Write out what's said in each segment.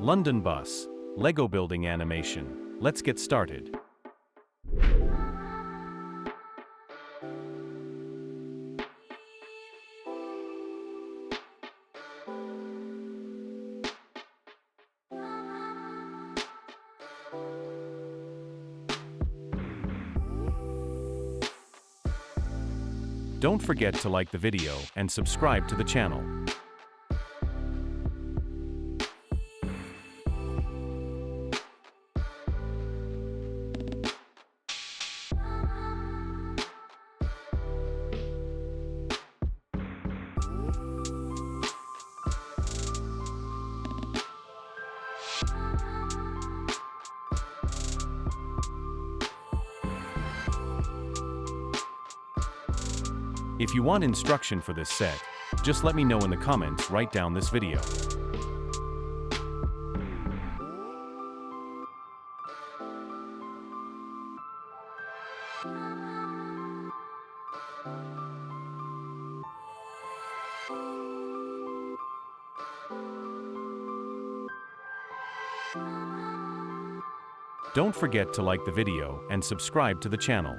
London bus, Lego building animation. Let's get started. Don't forget to like the video and subscribe to the channel. If you want instruction for this set, just let me know in the comments right down this video. Don't forget to like the video and subscribe to the channel.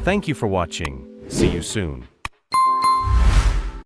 Thank you for watching. See you soon.